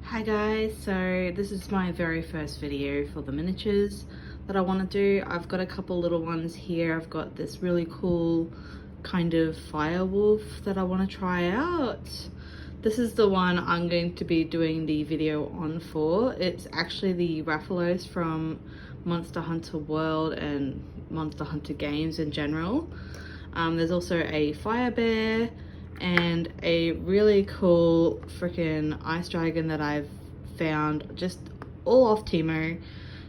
Hi guys, so this is my very first video for the miniatures that I want to do. I've got a couple little ones here. I've got this really cool kind of fire wolf that I want to try out. This is the one I'm going to be doing the video on for. It's actually the rathalos from Monster Hunter World and Monster Hunter games in general. There's also a fire bear and a really cool freaking ice dragon that I've found just all off Timo.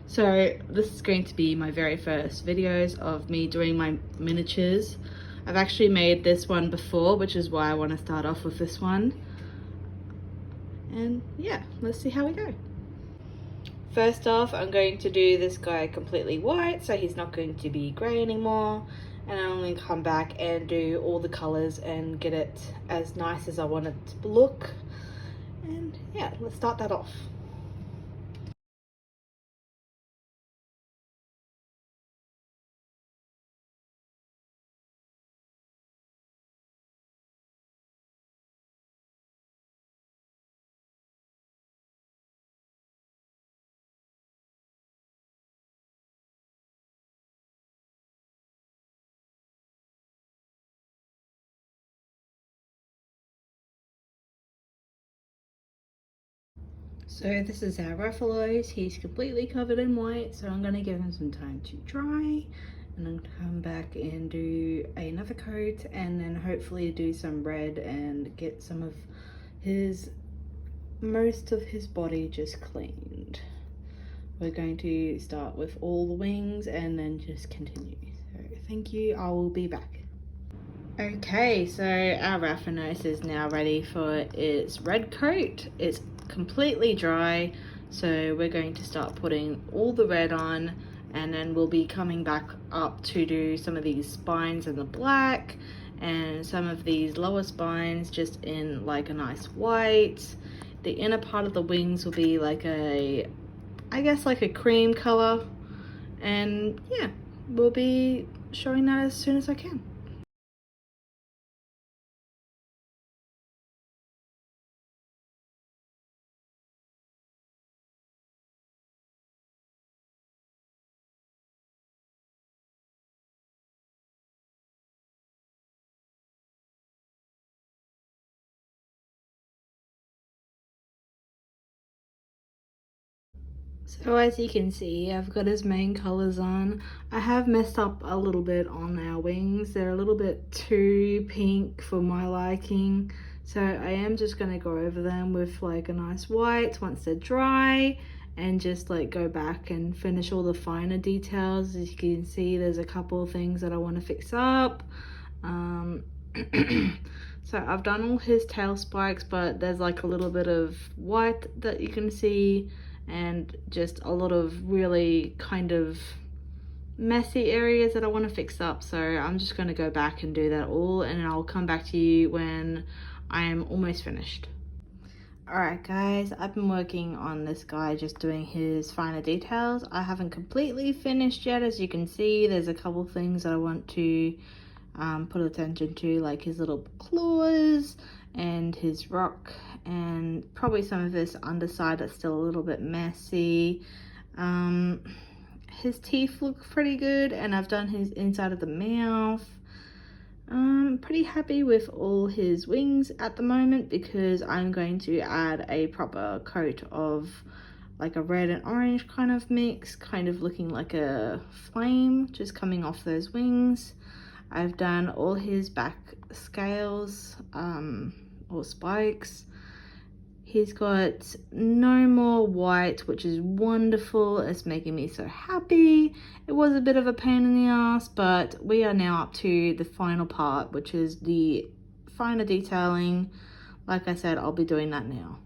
So this is going to be my very first videos of me doing my miniatures. I've actually made this one before, which is why I want to start off with this one. And yeah, let's see how we go. First off, I'm going to do this guy completely white, so he's not going to be grey anymore. And I'm going to come back and do all the colours and get it as nice as I want it to look. And yeah, let's start that off. So this is our rathalos. He's completely covered in white, so I'm going to give him some time to dry. And I'm going to come back and do another coat and then hopefully do some red and get some of most of his body just cleaned. We're going to start with all the wings and then just continue. So thank you, I will be back. Okay, so our rathalos is now ready for its red coat. It's completely dry, so we're going to start putting all the red on, and then we'll be coming back up to do some of these spines in the black and some of these lower spines just in like a nice white. The inner part of the wings will be like I guess like a cream color, and yeah, we'll be showing that as soon as I can. So as you can see, I've got his main colors on. I have messed up a little bit on our wings. They're a little bit too pink for my liking. So I am just going to go over them with like a nice white once they're dry, and just like go back and finish all the finer details. As you can see, there's a couple of things that I want to fix up. So I've done all his tail spikes, but there's like a little bit of white that you can see and just a lot of really kind of messy areas that I want to fix up. So I'm just going to go back and do that all, and I'll come back to you when I am almost finished. Alright guys, I've been working on this guy just doing his finer details. I haven't completely finished yet. As you can see, there's a couple things that I want to put attention to, like his little claws and his rock, and probably some of this underside that's still a little bit messy. His teeth look pretty good, and I've done his inside of the mouth. I'm pretty happy with all his wings at the moment, because I'm going to add a proper coat of like a red and orange kind of mix, kind of looking like a flame just coming off those wings. I've done all his back scales or spikes. He's got no more white, which is wonderful. It's making me so happy. It was a bit of a pain in the ass, but we are now up to the final part, which is the finer detailing. Like I said, I'll be doing that now.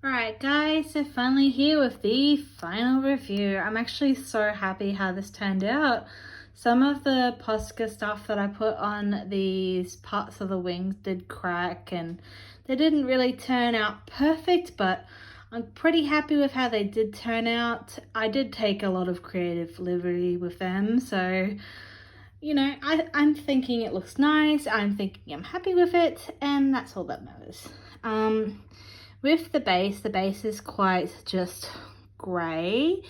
Alright guys, so finally here with the final review. I'm actually so happy how this turned out. Some of the Posca stuff that I put on these parts of the wings did crack and they didn't really turn out perfect, but I'm pretty happy with how they did turn out. I did take a lot of creative liberty with them, so you know, I'm thinking it looks nice, I'm thinking I'm happy with it, and that's all that matters. With the base is quite just grey.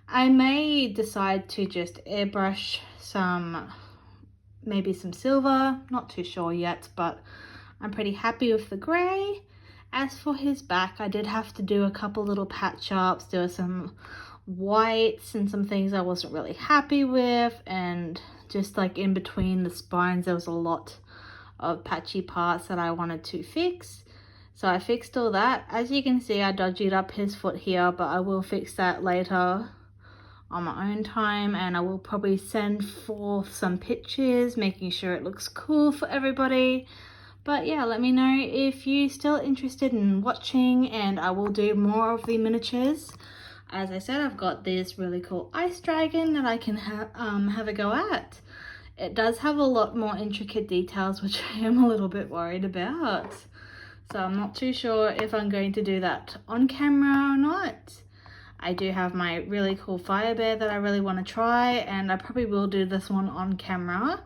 I may decide to just airbrush maybe some silver, not too sure yet, but I'm pretty happy with the grey. As for his back, I did have to do a couple little patch ups. There were some whites and some things I wasn't really happy with, and just like in between the spines there was a lot of patchy parts that I wanted to fix. So I fixed all that. As you can see, I dodged up his foot here, but I will fix that later on my own time, and I will probably send forth some pictures making sure it looks cool for everybody. But yeah, let me know if you're still interested in watching, and I will do more of the miniatures. As I said, I've got this really cool ice dragon that I can have a go at. It does have a lot more intricate details, which I am a little bit worried about. So I'm not too sure if I'm going to do that on camera or not. I do have my really cool fire bear that I really want to try, and I probably will do this one on camera.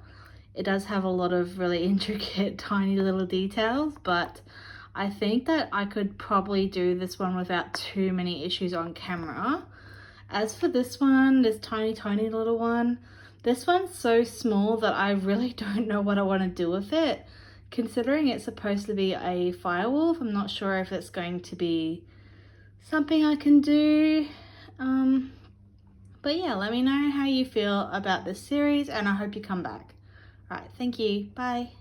It does have a lot of really intricate tiny little details, but I think that I could probably do this one without too many issues on camera. As for this one, this tiny little one, this one's so small that I really don't know what I want to do with it. Considering it's supposed to be a firewolf, I'm not sure if it's going to be something I can do. But yeah, let me know how you feel about this series, and I hope you come back. Alright, thank you. Bye.